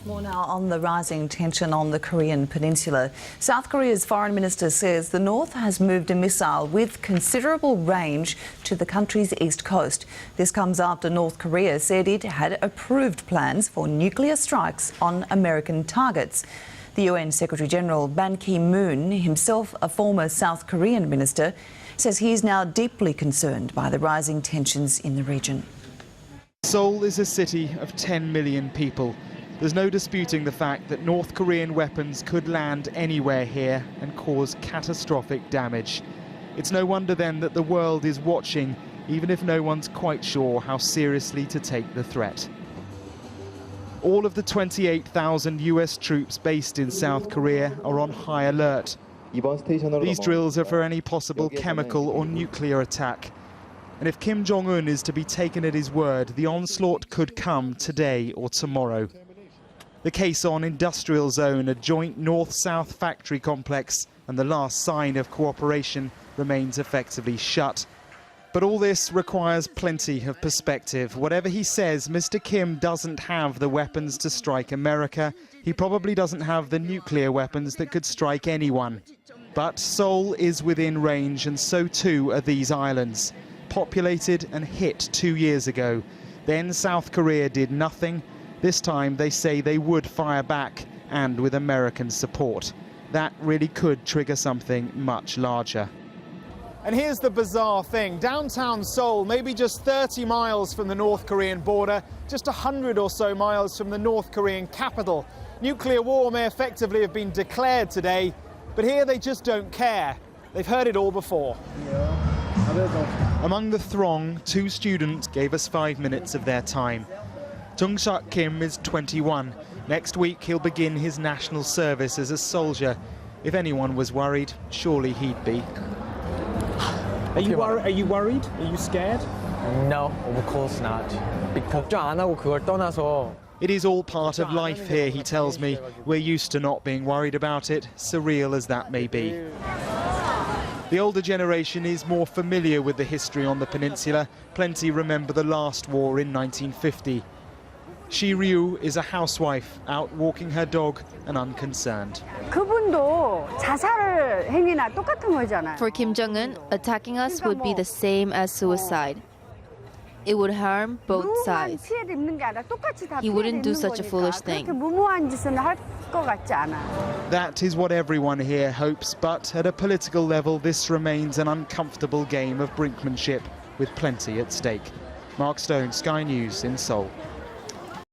More now on the rising tension on the Korean peninsula. South Korea's foreign minister says the North has moved a missile with considerable range to the country's east coast. This comes after North Korea said it had approved plans for nuclear strikes on American targets. The UN Secretary-General Ban Ki-moon, himself a former South Korean minister, says he is now deeply concerned by the rising tensions in the region. Seoul is a city of 10 million people. There's no disputing the fact that North Korean weapons could land anywhere here and cause catastrophic damage. It's no wonder then that the world is watching, even if no one's quite sure how seriously to take the threat. All of the 28,000 US troops based in South Korea are on high alert. These drills are for any possible chemical or nuclear attack. And if Kim Jong-un is to be taken at his word, the onslaught could come today or tomorrow. The Kaesong Industrial Zone, a joint north-south factory complex, and the last sign of cooperation remains effectively shut. But all this requires plenty of perspective. Whatever he says, Mr. Kim doesn't have the weapons to strike America. He probably doesn't have the nuclear weapons that could strike anyone. But Seoul is within range, and so too are these islands. Populated and hit 2 years ago. Then South Korea did nothing. This time they say they would fire back, and with American support. That really could trigger something much larger. And here's the bizarre thing. Downtown Seoul, maybe just 30 miles from the North Korean border, just 100 or so miles from the North Korean capital. Nuclear war may effectively have been declared today, but here they just don't care. They've heard it all before. Among the throng, 2 students gave us 5 minutes of their time. Jung-Shak Kim is 21. Next week he'll begin his national service as a soldier. If anyone was worried, surely he'd be. Are you worried? Are you scared? No, of course not. It is all part of life here, he tells me. We're used to not being worried about it, surreal as that may be. The older generation is more familiar with the history on the peninsula. Plenty remember the last war in 1950. Shi Ryu is a housewife, out walking her dog and unconcerned. For Kim Jong-un, attacking us would be the same as suicide. It would harm both sides. He wouldn't do such a foolish thing. That is what everyone here hopes, but at a political level this remains an uncomfortable game of brinkmanship with plenty at stake. Mark Stone, Sky News in Seoul.